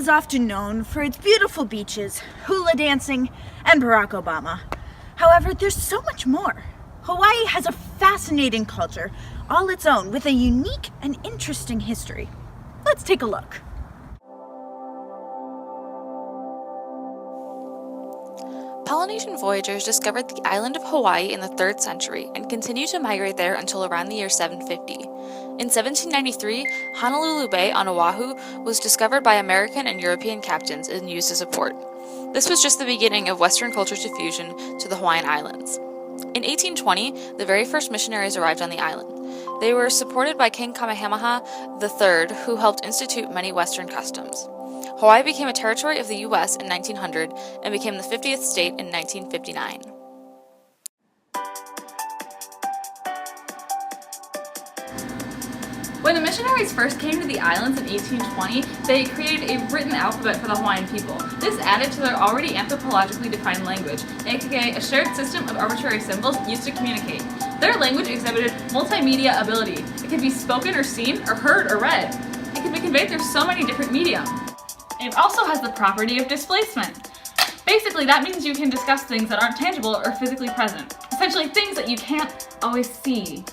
is often known for its beautiful beaches, hula dancing, and Barack Obama. However, there's so much more. Hawaii has a fascinating culture, all its own, with a unique and interesting history. Let's take a look. Polynesian voyagers discovered the island of Hawaii in the 3rd century and continued to migrate there until around the year 750. In 1793, Honolulu Bay on Oahu was discovered by American and European captains and used as a port. This was just the beginning of Western culture's diffusion to the Hawaiian Islands. In 1820, the very first missionaries arrived on the island. They were supported by King Kamehameha III, who helped institute many Western customs. Hawaii became a territory of the U.S. in 1900 and became the 50th state in 1959. When the missionaries first came to the islands in 1820, they created a written alphabet for the Hawaiian people. This added to their already anthropologically defined language, aka a shared system of arbitrary symbols used to communicate. Their language exhibited multimedia ability. It could be spoken or seen or heard or read. It could be conveyed through so many different media. It also has the property of displacement. Basically, that means you can discuss things that aren't tangible or physically present. Essentially, things that you can't always see.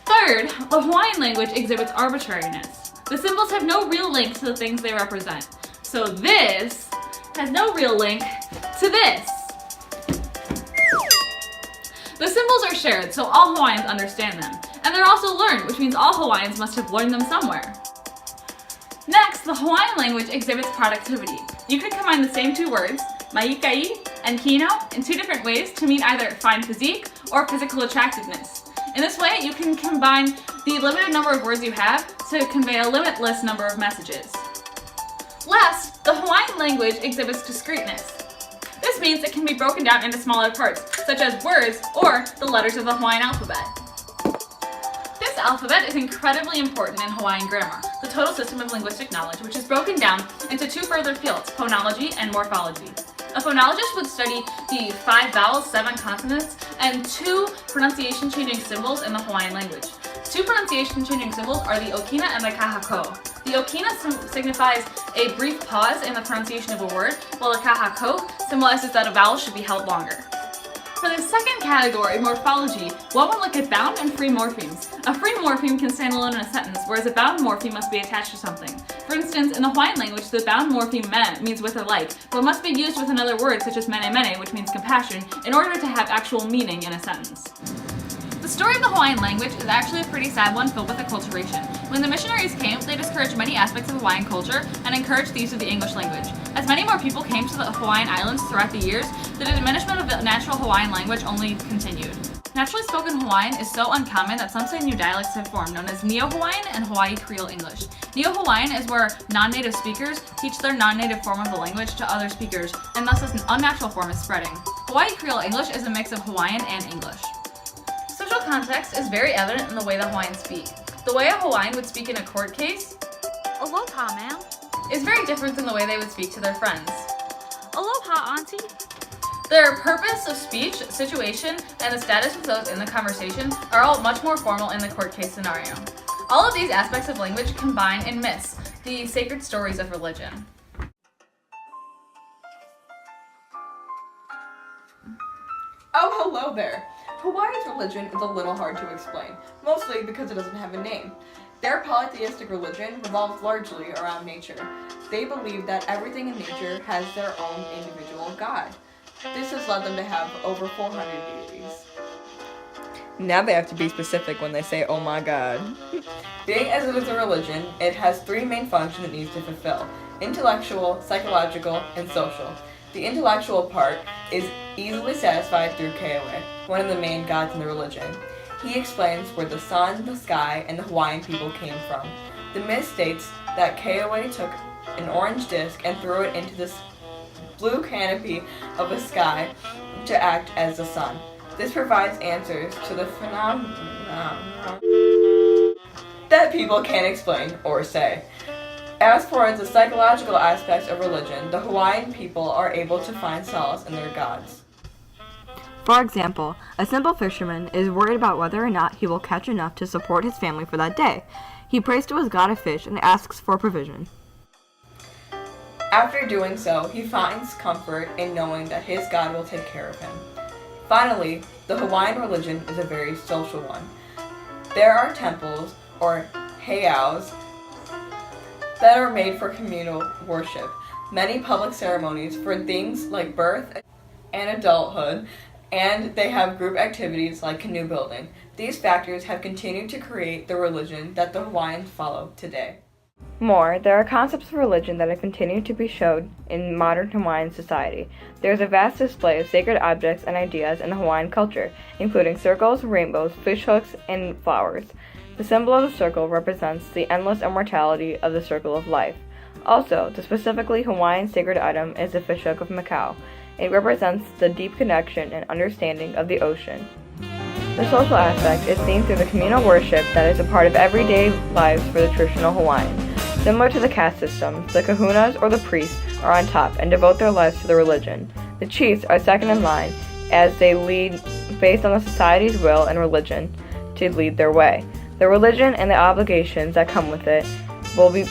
Third, the Hawaiian language exhibits arbitrariness. The symbols have no real link to the things they represent. So this has no real link to this. The symbols are shared, so all Hawaiians understand them. And they're also learned, which means all Hawaiians must have learned them somewhere. Next, the Hawaiian language exhibits productivity. You could combine the same two words, maikai and kino, in two different ways to mean either fine physique or physical attractiveness. In this way, you can combine the limited number of words you have to convey a limitless number of messages. Last, the Hawaiian language exhibits discreteness. This means it can be broken down into smaller parts, such as words or the letters of the Hawaiian alphabet. This alphabet is incredibly important in Hawaiian grammar, the total system of linguistic knowledge, which is broken down into two further fields, phonology and morphology. A phonologist would study the 5 vowels, 7 consonants, and 2 pronunciation-changing symbols in the Hawaiian language. 2 pronunciation-changing symbols are the okina and the kahako. The okina signifies a brief pause in the pronunciation of a word, while the kahako symbolizes that a vowel should be held longer. For the second category, morphology, one would look at bound and free morphemes. A free morpheme can stand alone in a sentence, whereas a bound morpheme must be attached to something. For instance, in the Hawaiian language, the bound morpheme me means with or like, but must be used with another word such as mene mene, which means compassion, in order to have actual meaning in a sentence. The story of the Hawaiian language is actually a pretty sad one filled with acculturation. When the missionaries came, they discouraged many aspects of Hawaiian culture and encouraged the use of the English language. As many more people came to the Hawaiian Islands throughout the years, the diminishment of the natural Hawaiian language only continued. Naturally spoken Hawaiian is so uncommon that some say new dialects have formed, known as Neo-Hawaiian and Hawaii Creole English. Neo-Hawaiian is where non-native speakers teach their non-native form of the language to other speakers, and thus this unnatural form is spreading. Hawaii Creole English is a mix of Hawaiian and English. Social context is very evident in the way the Hawaiians speak. The way a Hawaiian would speak in a court case, Aloha, ma'am. is very different than the way they would speak to their friends. Aloha, auntie. Their purpose of speech, situation, and the status of those in the conversation are all much more formal in the court case scenario. All of these aspects of language combine in myths, the sacred stories of religion. Oh, hello there! Hawaii's religion is a little hard to explain, mostly because it doesn't have a name. Their polytheistic religion revolves largely around nature. They believe that everything in nature has their own individual god. This has led them to have over 400 deities. Now they have to be specific when they say, oh my god. Being as it is a religion, it has 3 main functions it needs to fulfill: intellectual, psychological, and social. The intellectual part is easily satisfied through Keawe, one of the main gods in the religion. He explains where the sun, the sky, and the Hawaiian people came from. The myth states that Keawe took an orange disc and threw it into the blue canopy of the sky to act as the sun. This provides answers to the phenomena that people can't explain or say. As for the psychological aspects of religion, the Hawaiian people are able to find solace in their gods. For example, a simple fisherman is worried about whether or not he will catch enough to support his family for that day. He prays to his god of fish and asks for provision. After doing so, he finds comfort in knowing that his God will take care of him. Finally, the Hawaiian religion is a very social one. There are temples, or heiaus, that are made for communal worship, many public ceremonies for things like birth and adulthood, and they have group activities like canoe building. These factors have continued to create the religion that the Hawaiians follow today. More, there are concepts of religion that have continued to be shown in modern Hawaiian society. There is a vast display of sacred objects and ideas in the Hawaiian culture, including circles, rainbows, fishhooks, and flowers. The symbol of the circle represents the endless immortality of the circle of life. Also, the specifically Hawaiian sacred item is the fishhook of Macau. It represents the deep connection and understanding of the ocean. The social aspect is seen through the communal worship that is a part of everyday lives for the traditional Hawaiians. Similar to the caste system, the kahunas or the priests are on top and devote their lives to the religion. The chiefs are second in line as they lead based on the society's will and religion to lead their way. The religion and the obligations that come with it will be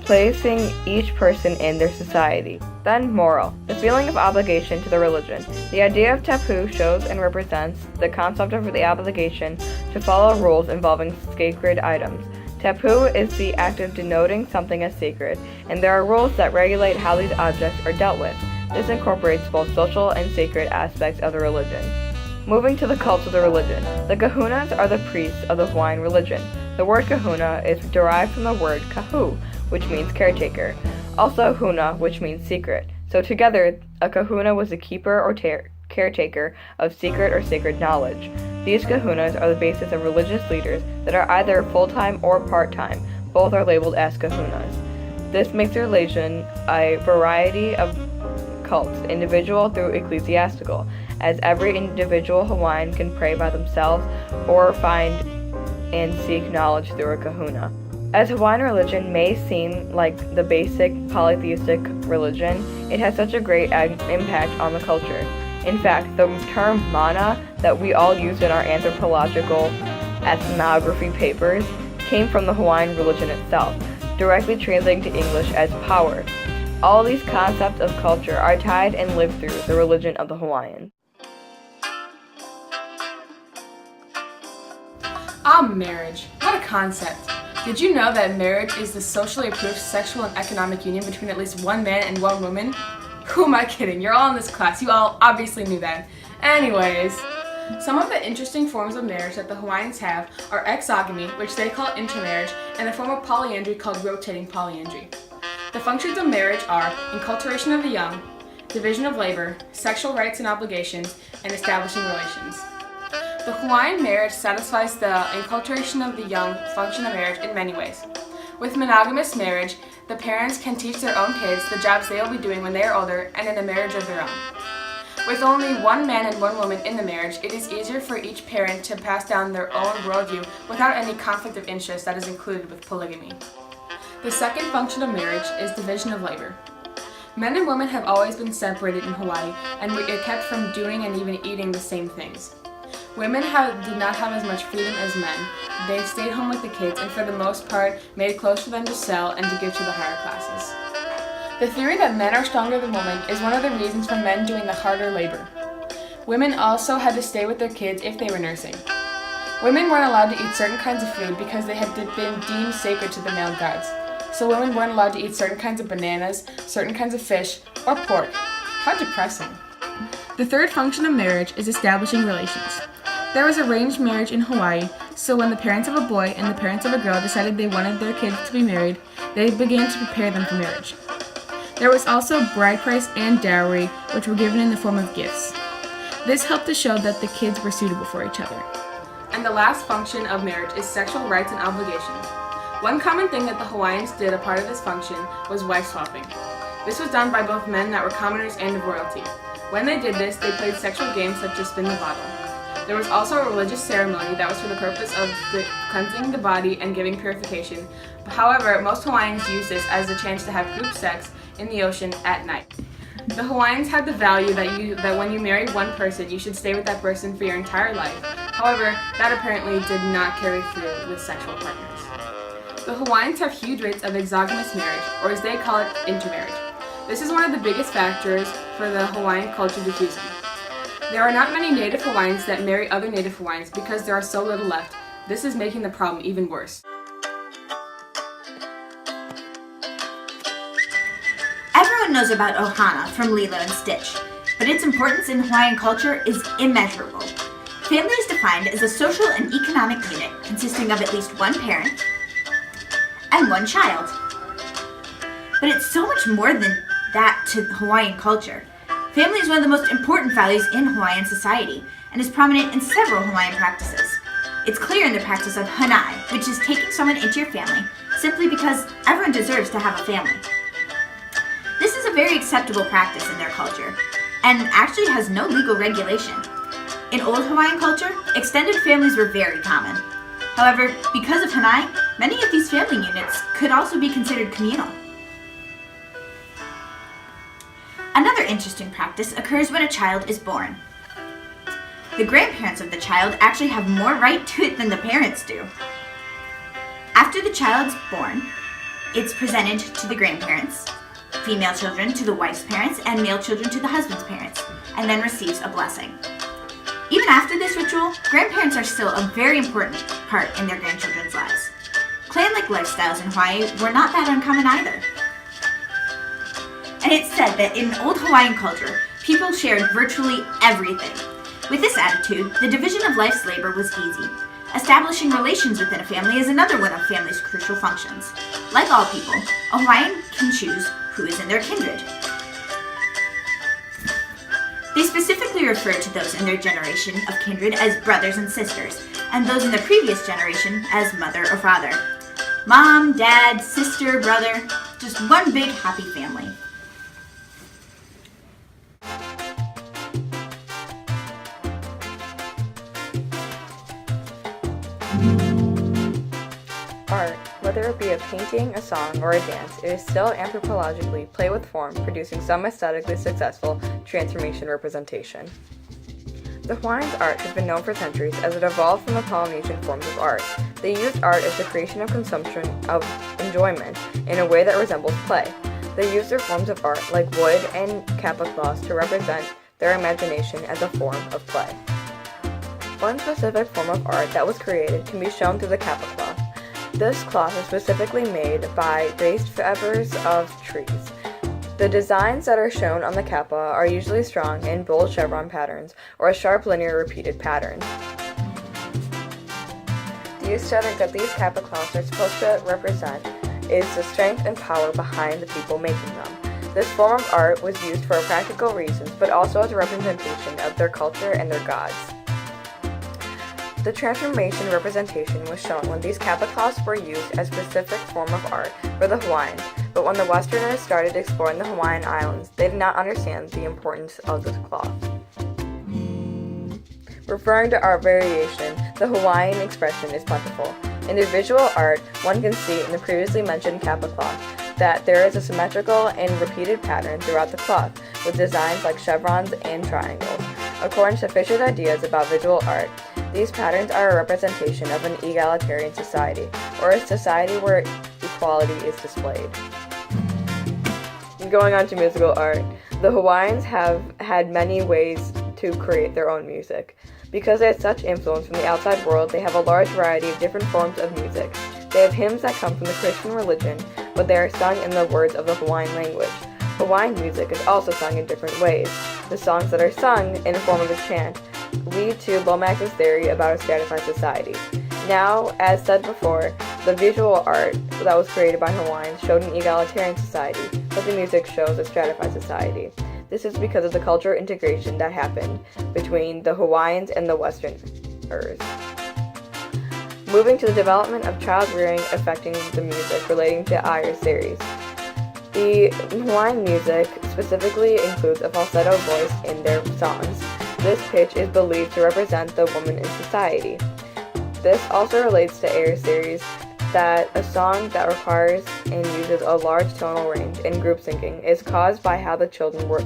placing each person in their society. Then moral, the feeling of obligation to the religion. The idea of tapu shows and represents the concept of the obligation to follow rules involving sacred items. Tapu is the act of denoting something as sacred, and there are rules that regulate how these objects are dealt with. This incorporates both social and sacred aspects of the religion. Moving to the cults of the religion. The kahunas are the priests of the Hawaiian religion. The word kahuna is derived from the word kahu, which means caretaker. Also huna, which means secret. So together, a kahuna was a keeper or caretaker of secret or sacred knowledge. These kahunas are the basis of religious leaders that are either full-time or part-time. Both are labeled as kahunas. This makes the religion a variety of cults, individual through ecclesiastical, as every individual Hawaiian can pray by themselves or find and seek knowledge through a kahuna. As Hawaiian religion may seem like the basic polytheistic religion, it has such a great impact on the culture. In fact, the term mana that we all use in our anthropological ethnography papers came from the Hawaiian religion itself, directly translating to English as power. All these concepts of culture are tied and lived through the religion of the Hawaiians. Marriage. What a concept. Did you know that marriage is the socially approved sexual and economic union between at least one man and one woman? Who am I kidding? You're all in this class. You all obviously knew that. Anyways, some of the interesting forms of marriage that the Hawaiians have are exogamy, which they call intermarriage, and a form of polyandry called rotating polyandry. The functions of marriage are enculturation of the young, division of labor, sexual rights and obligations, and establishing relations. The Hawaiian marriage satisfies the enculturation of the young function of marriage in many ways. With monogamous marriage, the parents can teach their own kids the jobs they will be doing when they are older and in a marriage of their own. With only one man and one woman in the marriage, it is easier for each parent to pass down their own worldview without any conflict of interest that is included with polygamy. The second function of marriage is division of labor. Men and women have always been separated in Hawaii, and we are kept from doing and even eating the same things. Women did not have as much freedom as men. They stayed home with the kids and for the most part made clothes for them to sell and to give to the higher classes. The theory that men are stronger than women is one of the reasons for men doing the harder labor. Women also had to stay with their kids if they were nursing. Women weren't allowed to eat certain kinds of food because they had been deemed sacred to the male gods. So women weren't allowed to eat certain kinds of bananas, certain kinds of fish, or pork. How depressing. The third function of marriage is establishing relations. There was arranged marriage in Hawaii, so when the parents of a boy and the parents of a girl decided they wanted their kids to be married, they began to prepare them for marriage. There was also bride price and dowry, which were given in the form of gifts. This helped to show that the kids were suitable for each other. And the last function of marriage is sexual rights and obligations. One common thing that the Hawaiians did a part of this function was wife swapping. This was done by both men that were commoners and of royalty. When they did this, they played sexual games such as spin the bottle. There was also a religious ceremony that was for the purpose of cleansing the body and giving purification. However, most Hawaiians used this as a chance to have group sex in the ocean at night. The Hawaiians had the value that when you marry one person, you should stay with that person for your entire life. However, that apparently did not carry through with sexual partners. The Hawaiians have huge rates of exogamous marriage, or as they call it, intermarriage. This is one of the biggest factors for the Hawaiian culture diffusing. There are not many Native Hawaiians that marry other Native Hawaiians because there are so little left. This is making the problem even worse. Everyone knows about Ohana from Lilo and Stitch, but its importance in Hawaiian culture is immeasurable. Family is defined as a social and economic unit consisting of at least one parent and one child. But it's so much more than that to Hawaiian culture. Family is one of the most important values in Hawaiian society and is prominent in several Hawaiian practices. It's clear in the practice of hanai, which is taking someone into your family simply because everyone deserves to have a family. This is a very acceptable practice in their culture and actually has no legal regulation. In old Hawaiian culture, extended families were very common. However, because of hanai, many of these family units could also be considered communal. Another interesting practice occurs when a child is born. The grandparents of the child actually have more right to it than the parents do. After the child's born, it's presented to the grandparents, female children to the wife's parents, and male children to the husband's parents, and then receives a blessing. Even after this ritual, grandparents are still a very important part in their grandchildren's lives. Clan-like lifestyles in Hawaii were not that uncommon either. And it's said that in old Hawaiian culture, people shared virtually everything. With this attitude, the division of life's labor was easy. Establishing relations within a family is another one of family's crucial functions. Like all people, a Hawaiian can choose who is in their kindred. They specifically refer to those in their generation of kindred as brothers and sisters, and those in the previous generation as mother or father. Mom, dad, sister, brother, just one big happy family. Art, whether it be a painting, a song, or a dance, it is still anthropologically play with form, producing some aesthetically successful transformation representation. The Hawaiians' art has been known for centuries as it evolved from the Polynesian forms of art. They used art as the creation of consumption of enjoyment in a way that resembles play. They used their forms of art, like wood and kapa cloths, to represent their imagination as a form of play. One specific form of art that was created can be shown through the kapa cloth. This cloth is specifically made by raised fibers of trees. The designs that are shown on the kapa are usually strong and bold chevron patterns or sharp linear repeated patterns. The aesthetic that these kapa cloths are supposed to represent is the strength and power behind the people making them. This form of art was used for practical reasons, but also as a representation of their culture and their gods. The transformation representation was shown when these kapa cloths were used as a specific form of art for the Hawaiians, but when the Westerners started exploring the Hawaiian Islands, they did not understand the importance of this cloth. Referring to art variation, the Hawaiian expression is plentiful. In their visual art, one can see in the previously mentioned kapa cloth that there is a symmetrical and repeated pattern throughout the cloth, with designs like chevrons and triangles. According to Fisher's ideas about visual art, these patterns are a representation of an egalitarian society, or a society where equality is displayed. Going on to musical art, the Hawaiians have had many ways to create their own music. Because they had such influence from the outside world, they have a large variety of different forms of music. They have hymns that come from the Christian religion, but they are sung in the words of the Hawaiian language. Hawaiian music is also sung in different ways. The songs that are sung in the form of a chant lead to Lomax's theory about a stratified society. Now, as said before, the visual art that was created by Hawaiians showed an egalitarian society, but the music shows a stratified society. This is because of the cultural integration that happened between the Hawaiians and the Westerners. Moving to the development of child rearing affecting the music relating to Ayer's theories. The Hawaiian music specifically includes a falsetto voice in their songs. This pitch is believed to represent the woman in society. This also relates to Ayer's theories that a song that requires and uses a large tonal range in group singing is caused by how the children were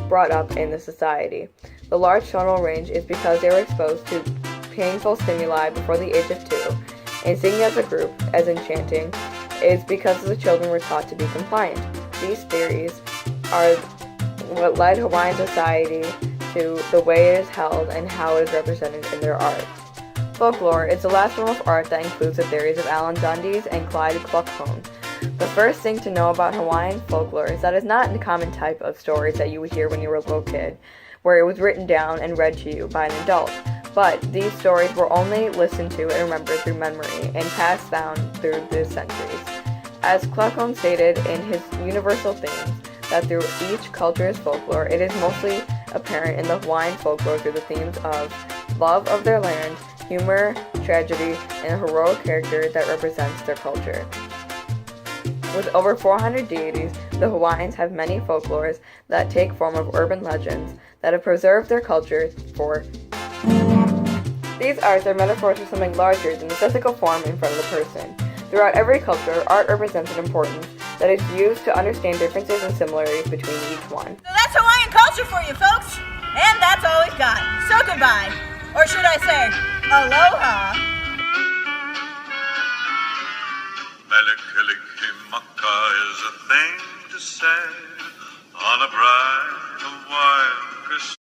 brought up in the society. The large tonal range is because they were exposed to painful stimuli before the age of 2, and singing as a group, as in chanting, is because the children were taught to be compliant. These theories are what led Hawaiian society to the way it is held and how it is represented in their art. Folklore is the last form of art that includes the theories of Alan Dundes and Clyde Kluckhohn. The first thing to know about Hawaiian folklore is that it's not the common type of stories that you would hear when you were a little kid, where it was written down and read to you by an adult. But these stories were only listened to and remembered through memory and passed down through the centuries. As Kluckhohn stated in his universal themes, that through each culture's folklore, it is mostly apparent in the Hawaiian folklore through the themes of love of their land, humor, tragedy, and a heroic character that represents their culture. With over 400 deities, the Hawaiians have many folklores that take form of urban legends that have preserved their culture for. These arts are metaphors for something larger than the physical form in front of the person. Throughout every culture, art represents an importance that is used to understand differences and similarities between each one. So that's Hawaiian culture for you folks, and that's all we've got. So goodbye, or should I say, aloha. Melikilikimaka is a thing to say on a bright Hawaiian Christmas.